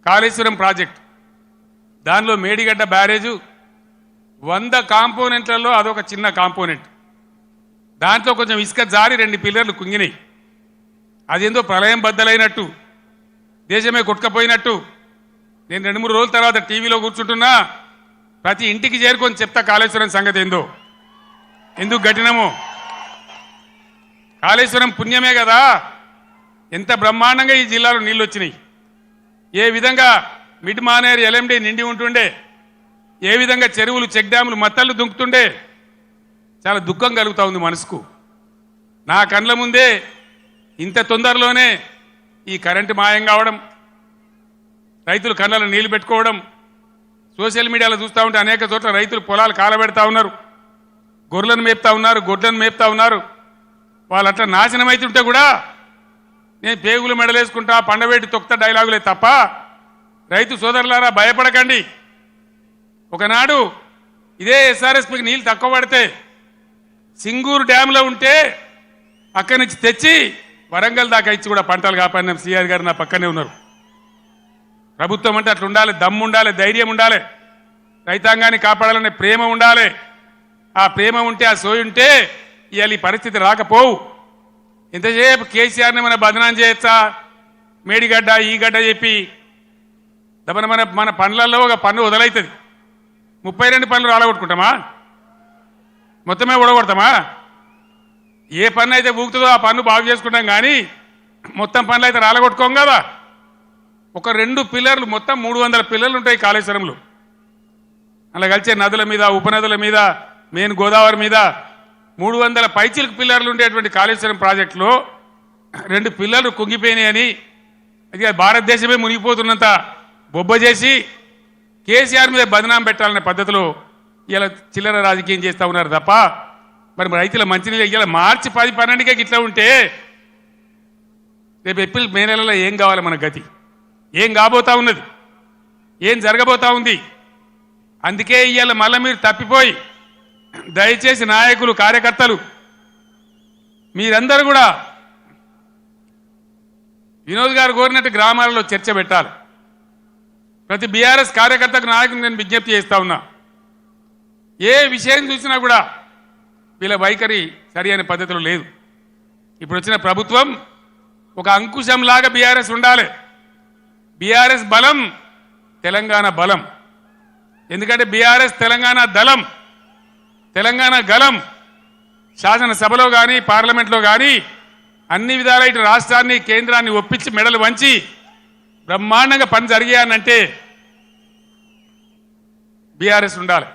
Kaleshwaram project దానిలో Medigadda barrage 100 కాంపోనెంట్లలో అదొక చిన్న కాంపోనెంట్. దాంట్లో కొంచెం ఇసుక జారి 2 పిల్లర్లు కుంగినాయి. అదేందో ప్రళయం బద్దలైనట్టు దేశమే కొట్టుకపోయినట్టు నేను 2-3 రోజుల తర్వాత టీవీలో కూర్చుంటున్నా. ప్రతి ఇంటికి చేరుకొని చెప్తా కాళేశ్వరం సంగతి ఏందో, ఎందుకు గట్టినమో. కాళేశ్వరం పుణ్యమే కదా ఎంత బ్రహ్మాండంగా ఈ జిల్లాలో నీళ్ళు వచ్చినాయి. ఏ విధంగా మిడ్ మానేరు ఎల్ఎండి నిండి ఉంటుండే, ఏ విధంగా చెరువులు చెక్ డ్యాములు మత్తళ్ళు దుంకుతుండే. చాలా దుఃఖం కలుగుతూ ఉంది మనసుకు. నా కండ్ల ముందే ఇంత తొందరలోనే ఈ కరెంటు మాయం కావడం, రైతులు కళ్ళలో నీళ్లు పెట్టుకోవడం, సోషల్ మీడియాలో చూస్తూ ఉంటే అనేక చోట్ల రైతులు పొలాలు కాలబెడతా ఉన్నారు, గొర్రెలను మేపుతా ఉన్నారు, గొడ్లను మేపుతా ఉన్నారు. వాళ్ళు అట్లా నాశనం అవుతుంటే కూడా నేను పేగులు మెడలేసుకుంటా పండవేటి తొక్త డైలాగులే తప్ప రైతు సోదరులారా భయపడకండి. ఒకనాడు ఇదే ఎస్ఆర్ఎస్పీకి నీళ్ళు తక్కువ పడితే సింగూరు డ్యాంలో ఉంటే అక్కడి నుంచి తెచ్చి వరంగల్ దాకా ఇచ్చి కూడా పంటలు కాపాడిన సిఆర్ గారు నా పక్కనే ఉన్నారు. ప్రభుత్వం అంటే అట్లా ఉండాలి, దమ్ము ఉండాలి, ధైర్యం ఉండాలి, రైతాంగాన్ని కాపాడాలనే ప్రేమ ఉండాలి. ఆ ప్రేమ ఉంటే, ఆ సోయి ఉంటే ఇవాళ ఈ పరిస్థితి రాకపోవు. ఇంతసేపు కేసీఆర్ని మన బదనాం చేయొచ్చా, మేడిగడ్డ ఈ గడ్డ చెప్పి మన మన మన పనులలో ఒక పన్ను వదలవుతుంది. 32 పనులు రాలగొట్టుకుంటామా, మొత్తమే ఊడగొడతామా? ఏ పన్ను అయితే ఊగుతుందో ఆ పన్ను బాగు చేసుకుంటాం, కానీ మొత్తం పనులు అయితే రాలగొట్టుకోం కదా. ఒక 2 పిల్లర్లు, మొత్తం 300 పిల్లర్లు ఉంటాయి కాళేశ్వరంలో. అలా కలిసే నదుల మీద, ఉపనదుల మీద, మెయిన్ గోదావరి మీద 300 పైచిలకు పిల్లర్లు ఉండేటువంటి కాళేశ్వరం ప్రాజెక్టులో 2 పిల్లర్లు కుంగిపోయినాయని అది భారతదేశమే మునిగిపోతున్నంత బొబ్బ చేసి కేసీఆర్ మీద బదనాం పెట్టాలనే పద్ధతిలో ఇలా చిల్లర రాజకీయం చేస్తూ ఉన్నారు తప్ప మరి రైతుల మంచినీళ్ళు ఇలా మార్చి 10-12కే ఇట్లా ఉంటే రేపు ఏప్రిల్ మే నెలలో ఏం కావాలి మన గతి? ఏం కాబోతా ఉన్నది? ఏం జరగబోతా ఉంది? అందుకే ఇవాళ మళ్ళీ మీరు తప్పిపోయి దయచేసి నాయకులు, కార్యకర్తలు మీరందరూ కూడా వినోద్ గారు కోరినట్టు గ్రామాలలో చర్చ పెట్టాలి. ప్రతి బీఆర్ఎస్ కార్యకర్తకు, నాయకులు నేను విజ్ఞప్తి చేస్తా ఉన్నా, ఏ విషయం చూసినా కూడా వీళ్ళ వైఖరి సరి అయిన పద్ధతిలో లేదు. ఇప్పుడు వచ్చిన ప్రభుత్వం ఒక అంకుశంలాగా బీఆర్ఎస్ ఉండాలి. బీఆర్ఎస్ బలం తెలంగాణ బలం. ఎందుకంటే బీఆర్ఎస్ తెలంగాణ దళం, తెలంగాణ గలం. శాసనసభలో కానీ పార్లమెంట్లో కానీ అన్ని విధాల ఇటు రాష్ట్రాన్ని, కేంద్రాన్ని ఒప్పించి మెడలు వంచి బ్రహ్మాండంగా పని జరిగాయనంటే బీఆర్ఎస్ ఉండాలి.